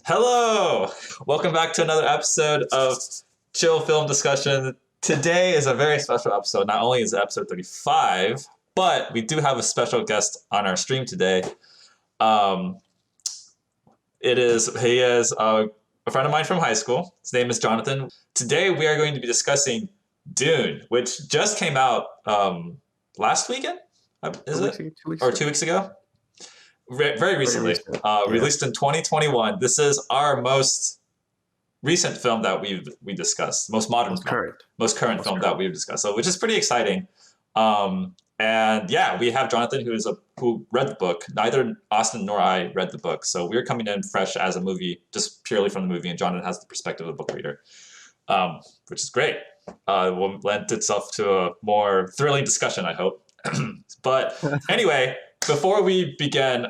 Hello! Welcome back to another episode of Chill Film Discussion. Today is a very special episode. Not only is it episode 35, but we do have a special guest on our stream today. Um, he is a friend of mine from high school. His name is Jonathan. Today we are going to be discussing Dune, which just came out last weekend, is it? 2 weeks or ago. 2 weeks ago? Very recently, released in 2021. This is our most recent film that we discussed, most modern film, most current film that we've discussed. So, which is pretty exciting. And yeah, we have Jonathan, who read the book. Neither Austin nor I read the book, so we're coming in fresh as a movie, just purely from the movie. And Jonathan has the perspective of a book reader, which is great. Will lend itself to a more thrilling discussion, I hope. But anyway. Before we begin,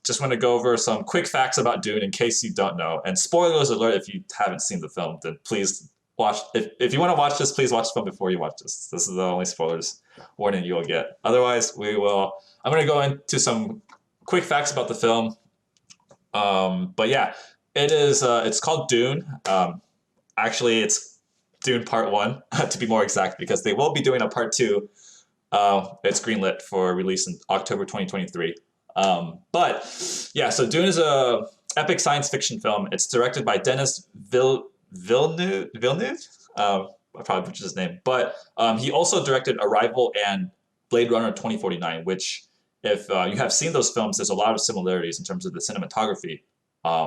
just want to go over some quick facts about Dune in case you don't know. And spoilers alert if you haven't seen the film, then please watch. If you want to watch this, please watch the film before you watch this. This is the only spoilers warning you will get. Otherwise, I'm going to go into some quick facts about the film. But yeah, it's called Dune. Actually, it's Dune Part 1, to be more exact, because they will be doing a Part 2. It's greenlit for release in October 2023. But yeah, so Dune is a epic science fiction film. It's directed by Denis Villeneuve. I probably butchered his name, but he also directed Arrival and Blade Runner 2049, which, if you have seen those films, there's a lot of similarities in terms of the cinematography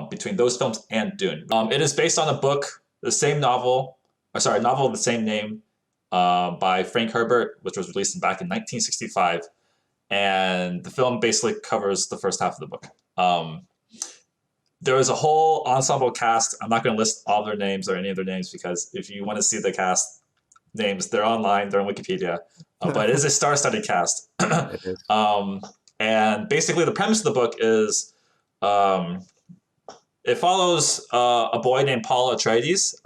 between those films and Dune. It is based on a book, novel of the same name, by Frank Herbert, which was released back in 1965. And the film basically covers the first half of the book. There is a whole ensemble cast. I'm not going to list all their names or any of their names, because if you want to see the cast names, they're online, they're on Wikipedia. But it is a star-studded cast. It is. And basically the premise of the book is it follows a boy named Paul Atreides,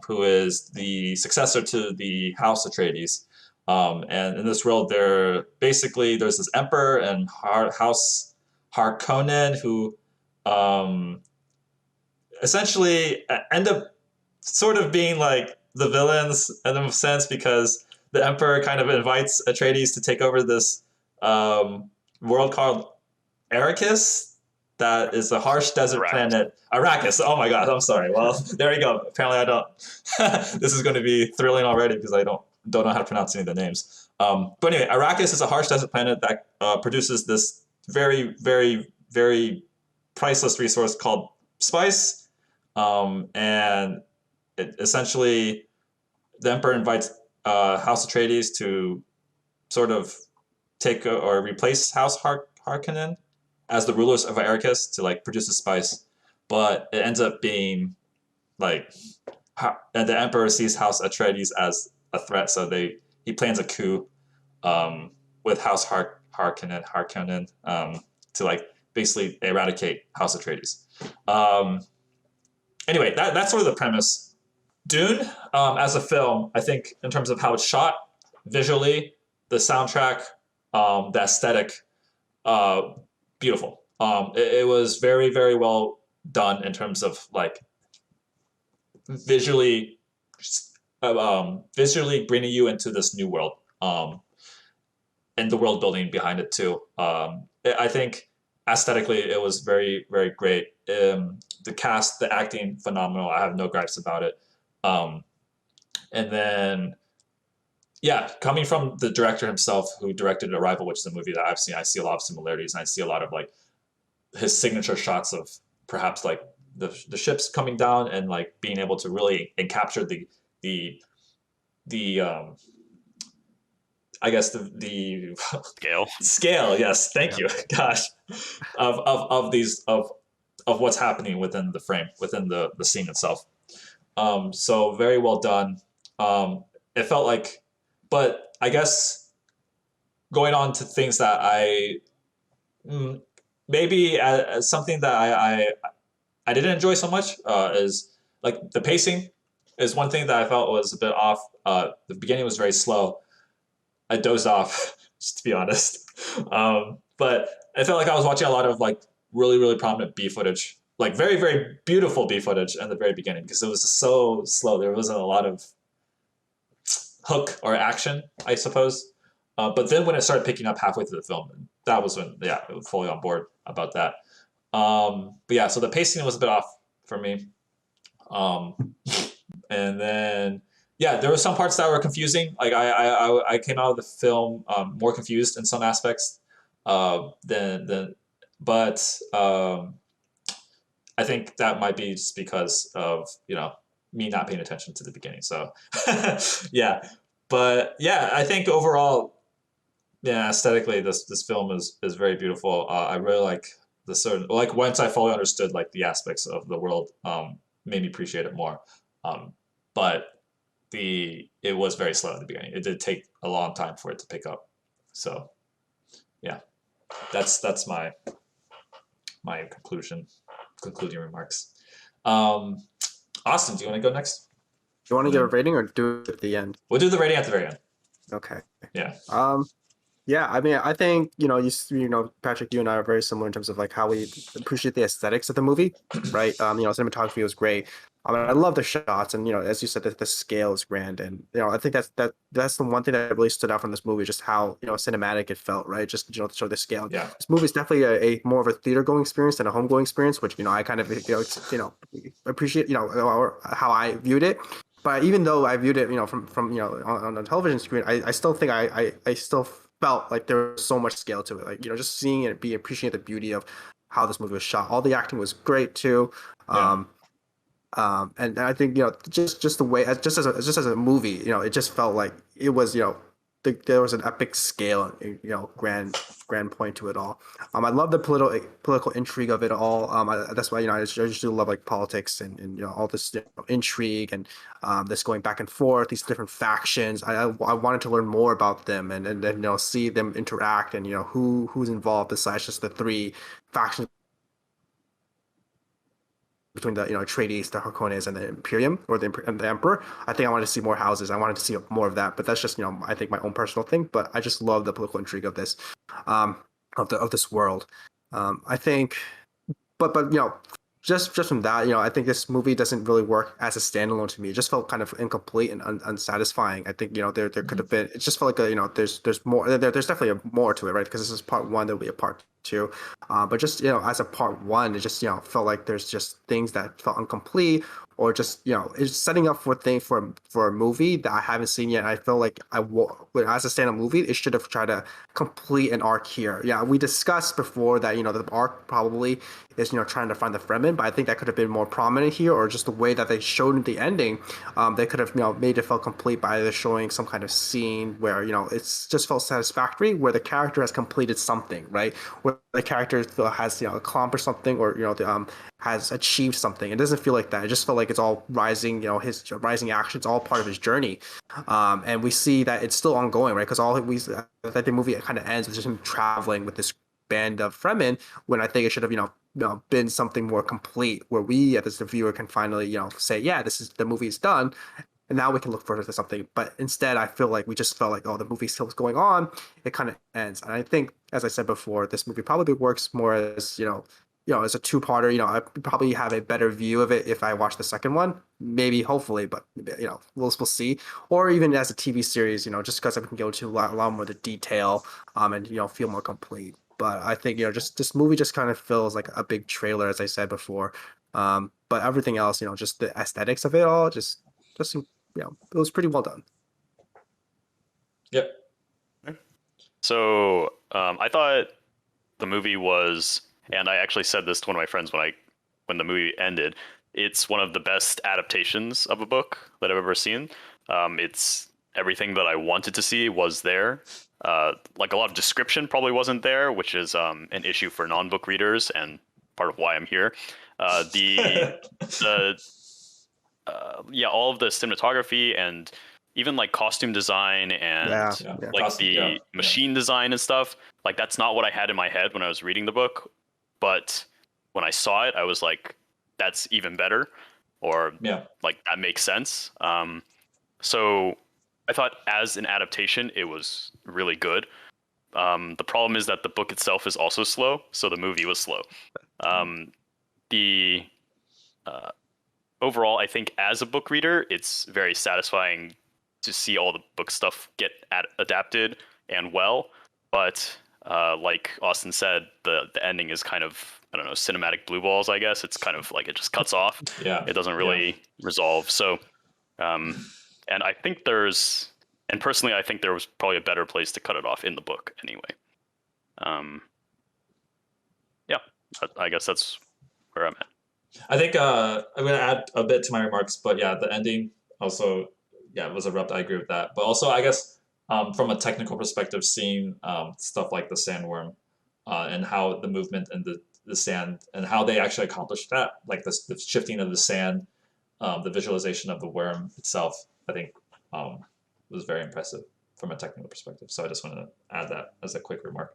who is the successor to the House Atreides. And in this world, there's this emperor and House Harkonnen who essentially end up sort of being like the villains in a sense, because the emperor kind of invites Atreides to take over this world called Arrakis. That is a harsh desert planet. Arrakis. Oh my god, I'm sorry. Well, there you go. Apparently I don't. This is going to be thrilling already because I don't know how to pronounce any of the names. But anyway, Arrakis is a harsh desert planet that produces this very, very, very priceless resource called spice. And essentially, the Emperor invites House Atreides to sort of take or replace House Harkonnen as the rulers of Arrakis to like produce the spice, but it ends up being like, and the Emperor sees House Atreides as a threat, so he plans a coup with House Harkonnen to like basically eradicate House Atreides. Anyway, that's sort of the premise. Dune, as a film, I think in terms of how it's shot, visually, the soundtrack, the aesthetic, beautiful. It was very, very well done in terms of like visually bringing you into this new world, and the world building behind it too. I think aesthetically it was very, very great. The cast, the acting, phenomenal. I have no gripes about it. And then, yeah, coming from the director himself, who directed Arrival, which is a movie that I've seen, I see a lot of similarities, and I see a lot of like his signature shots of perhaps like the ships coming down and like being able to really capture the I guess the scale. Yes, thank you. Gosh, of what's happening within the frame, within the scene itself. So very well done. It felt like. But I guess going on to things that maybe as something that I didn't enjoy so much is like the pacing is one thing that I felt was a bit off. The beginning was very slow. I dozed off, just to be honest. But I felt like I was watching a lot of like really, really prominent B footage like very, very beautiful B footage in the very beginning because it was just so slow. There wasn't a lot of hook or action, I suppose. But then when it started picking up halfway through the film, that was when, yeah, I was fully on board about that. But yeah, so the pacing was a bit off for me. And then, yeah, there were some parts that were confusing. Like I came out of the film more confused in some aspects than but I think that might be just because of, me not paying attention to the beginning. So yeah, but yeah, I think overall, yeah, aesthetically, this film is very beautiful. I really like the certain, like, once I fully understood like the aspects of the world, made me appreciate it more. Um, but it was very slow at the beginning. It did take a long time for it to pick up. So yeah, that's my concluding remarks. Austin, do you want to go next? You want to give a rating or do it at the end? We'll do the rating at the very end. Okay. Yeah. Yeah, I mean, I think, Patrick, you and I are very similar in terms of like how we appreciate the aesthetics of the movie, right? Cinematography was great. I love the shots, and as you said, the scale is grand, and I think that's the one thing that really stood out from this movie, just how cinematic it felt, right? Just to show the scale. Yeah. This movie is definitely a more of a theater going experience than a home going experience, which I kind of appreciate or how I viewed it. But even though I viewed it, from on a television screen, I still think I still felt like there was so much scale to it. Like just seeing it, appreciating the beauty of how this movie was shot. All the acting was great too. Yeah. And I think just the way just as a movie, it just felt like it was there was an epic scale, grand point to it all. I love the political intrigue of it all. That's why I just do love like politics and all this intrigue and this going back and forth, these different factions. I wanted to learn more about them and then see them interact and who's involved besides just the three factions between the Atreides, the Harkonnens, and the Imperium or and the Emperor. I think I wanted to see more houses. I wanted to see more of that, but that's just I think my own personal thing. But I just love the political intrigue of this, of this world. I think, but just from that, I think this movie doesn't really work as a standalone to me. It just felt kind of incomplete and unsatisfying. I think there could have been. It just felt like there's more. There's definitely more to it, right? Because this is part one. There'll be a part two. But just as a part one, it just felt like there's just things that felt incomplete, or just it's setting up for a movie that I haven't seen yet. I feel like as a standalone movie, it should have tried to complete an arc here. Yeah, we discussed before that the arc probably is trying to find the Fremen, but I think that could have been more prominent here, or just the way that they showed in the ending. They could have made it feel complete by either showing some kind of scene where it's just felt satisfactory, where the character has completed something, right? Where the character has accomplished something, or has achieved something. It doesn't feel like that. It just felt like it's all rising, his rising actions, all part of his journey. And we see that it's still ongoing, right? Because that the movie kind of ends with just him traveling with this band of Fremen, when I think it should have been something more complete, where we as the viewer can finally say, yeah, the movie's done, and now we can look forward to something. But instead, I feel like we just felt like, oh, the movie still going on. It kind of ends, and I think, as I said before, this movie probably works more as as a two-parter. I probably have a better view of it if I watch the second one, maybe, hopefully, but we'll see. Or even as a TV series, just because I can go into a lot more the detail, and feel more complete. But I think just this movie just kind of feels like a big trailer, as I said before. But everything else, just the aesthetics of it all, just it was pretty well done. Yep. So I thought the movie was, and I actually said this to one of my friends when the movie ended, it's one of the best adaptations of a book that I've ever seen. It's everything that I wanted to see was there. Like a lot of description probably wasn't there, which is an issue for non-book readers and part of why I'm here. All of the cinematography and even like costume design and the machine design and stuff, like that's not what I had in my head when I was reading the book. But when I saw it, I was like, that's even better, or like that makes sense. So I thought as an adaptation, it was really good. The problem is that the book itself is also slow, so the movie was slow. the overall, I think as a book reader, it's very satisfying to see all the book stuff get adapted and well. But like Austin said, the ending is kind of, I don't know, cinematic blue balls, I guess. It's kind of like it just cuts off. Yeah. It doesn't really resolve. So, and I think and personally, I think there was probably a better place to cut it off in the book anyway. Yeah, I guess that's where I'm at. I think I'm going to add a bit to my remarks, but yeah, the ending also, yeah, was abrupt. I agree with that. But also, I guess from a technical perspective, seeing stuff like the sandworm and how the movement and the sand and how they actually accomplished that, like the shifting of the sand, the visualization of the worm itself, I think was very impressive from a technical perspective. So I just wanted to add that as a quick remark.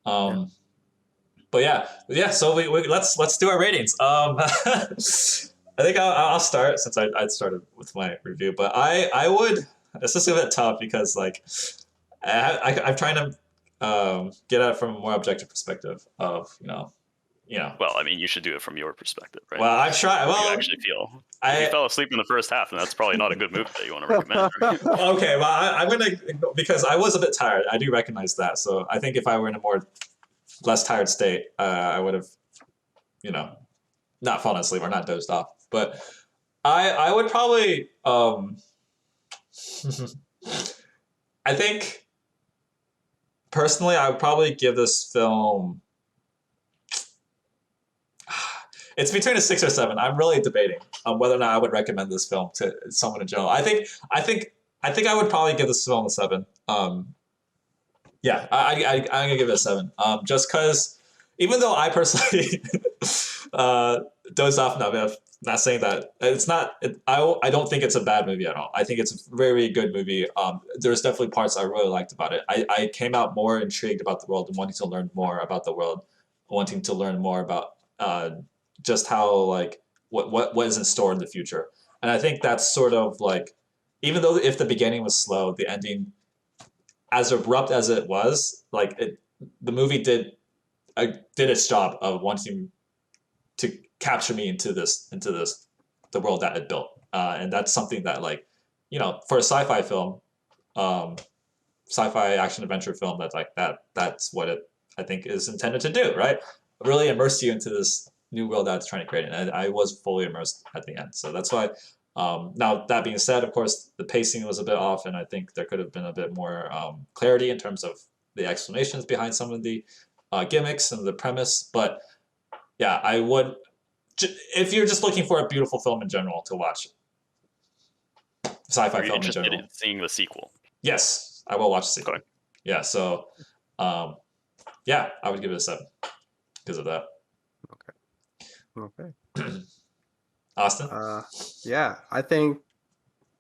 But yeah. So we let's do our ratings. I think I'll start since I started with my review. But I would. This is a bit tough because like I'm trying to get at it from a more objective perspective of you know. Well, I mean, you should do it from your perspective, right? Well, I've tried. Well, you actually feel. If you fell asleep in the first half, then that's probably not a good movie that you want to recommend. Right? Okay, well, I'm gonna because I was a bit tired. I do recognize that. So I think if I were in a less tired state, I would have, not fallen asleep or not dozed off. But I would probably, I think personally, I would probably give this film. It's between a 6 or 7. I'm really debating whether or not I would recommend this film to someone in general. I think I would probably give this film a 7. Yeah, I'm gonna give it a 7. Just because, even though I personally dozed off, not saying that it's not. I don't think it's a bad movie at all. I think it's a very good movie. There's definitely parts I really liked about it. I came out more intrigued about the world and wanting to learn more about the world, wanting to learn more about just how like what is in store in the future. And I think that's sort of like, even though if the beginning was slow, the ending, as abrupt as it was, like the movie did its job of wanting to capture me into the world that it built, and that's something that, like, for a sci-fi film, sci-fi action adventure film, that's what it, I think, is intended to do, right? Really immerse you into this new world that it's trying to create, and I was fully immersed at the end. So that's why. Now, that being said, of course, the pacing was a bit off, and I think there could have been a bit more clarity in terms of the explanations behind some of the gimmicks and the premise. But yeah, I would, if you're just looking for a beautiful film in general to watch, sci-fi film in general. In seeing the sequel? Yes, I will watch the sequel. Okay. Yeah, so yeah, I would give it a 7 because of that. Okay. Austin? Yeah, I think,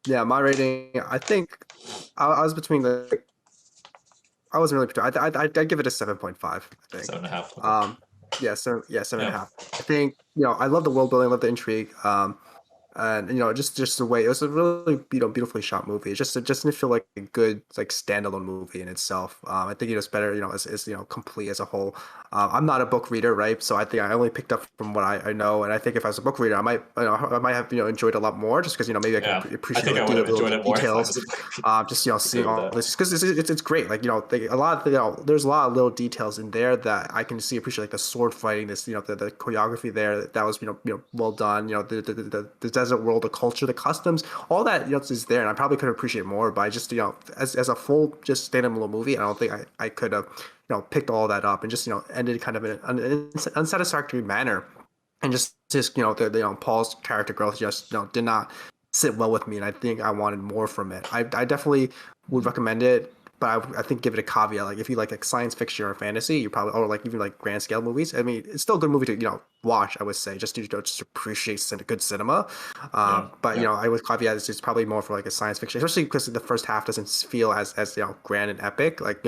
my rating, I think I was between I wasn't really between, I'd give it a 7.5, I think. 7.5. Okay. Yeah, 7.5. I think, I love the world building, I love the intrigue. And just the way it was a really beautifully shot movie. It just didn't feel like a good like standalone movie in itself. I think it was better, as complete as a whole. I'm not a book reader, right? So I think I only picked up from what I know, and I think if I was a book reader, I might have enjoyed it a lot more, just because maybe I can appreciate. I think I would have enjoyed it more details. Just seeing all this, because it's great. Like a lot of there's a lot of little details in there that I can appreciate, like the sword fighting, this the choreography there that was well done. The desert world, the culture, the customs, all that is there, and I probably could appreciate more. But I just as a full just standalone movie, I don't think I could have picked all that up and just ended kind of in an unsatisfactory manner, and just the Paul's character growth just did not sit well with me, and I think I wanted more from it. I definitely would recommend it, but I think give it a caveat. Like if you like science fiction or fantasy, you probably, or like even like grand scale movies. I mean, it's still a good movie to watch. I would say just to just appreciate good cinema. But I would caveat it's probably more for like a science fiction, especially because the first half doesn't feel as grand and epic. Like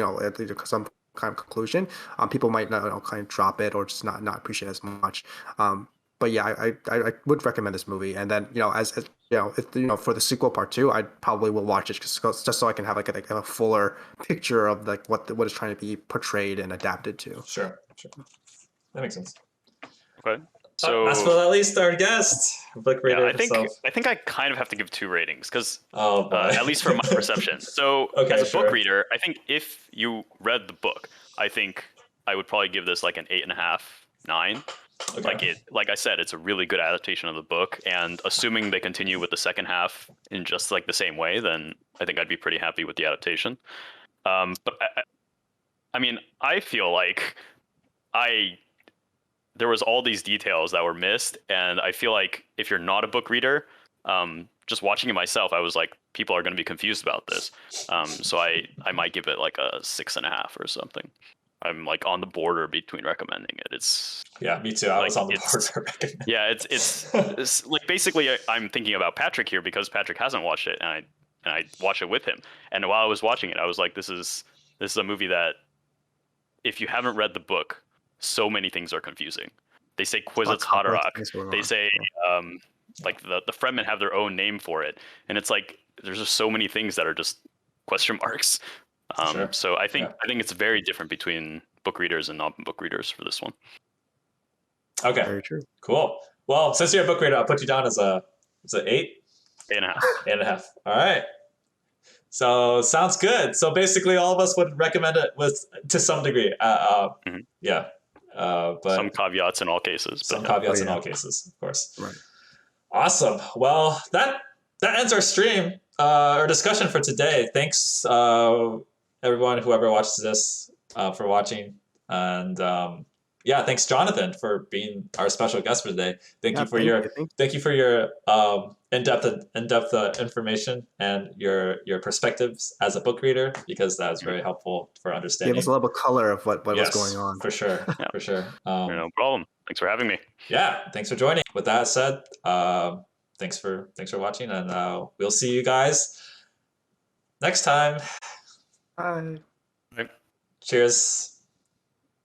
some kind of conclusion. People might not kind of drop it or just not appreciate it as much. But yeah, I would recommend this movie. And then as if for the sequel part 2, I probably will watch it just so I can have like a fuller picture of like what is trying to be portrayed and adapted to. Sure. That makes sense. Okay. So last but not least, our guest, book reader himself. I think I kind of have to give 2 ratings because at least from my perception. So okay, as a book reader, I think if you read the book, I think I would probably give this like an 8.5, 9. Okay. Like I said, it's a really good adaptation of the book, and assuming they continue with the second half in just like the same way, then I think I'd be pretty happy with the adaptation. But I mean, I feel like there was all these details that were missed, and I feel like if you're not a book reader, just watching it myself, I was like, people are going to be confused about this. So I might give it like a 6.5 or something. I'm like on the border between recommending it. Yeah, me too. I was on the border. Yeah, it's like basically I'm thinking about Patrick here because Patrick hasn't watched it, and I watched it with him. And while I was watching it, I was like, this is a movie that if you haven't read the book, so many things are confusing. They say Kwisatz Haderach. They say like the Fremen have their own name for it, and it's like there's just so many things that are just question marks. Sure. So I think it's very different between book readers and non-book readers for this one. Okay. Very true. Cool. Well, since you're a book reader, I'll put you down as a 8? 8.5. 8.5. All right. So sounds good. So basically, all of us would recommend it to some degree. Yeah. But some caveats in all cases. Some caveats in all cases, of course. Right. Awesome. Well, that ends our stream, our discussion for today. Thanks, everyone, whoever watches this, for watching, and thanks, Jonathan, for being our special guest for today. Thank you for your in-depth information and your perspectives as a book reader, because that was very helpful for understanding. Give us a little bit of color of what was going on. For sure, for sure. No problem. Thanks for having me. Yeah, thanks for joining. With that said, thanks for watching, and we'll see you guys next time. Bye. Cheers.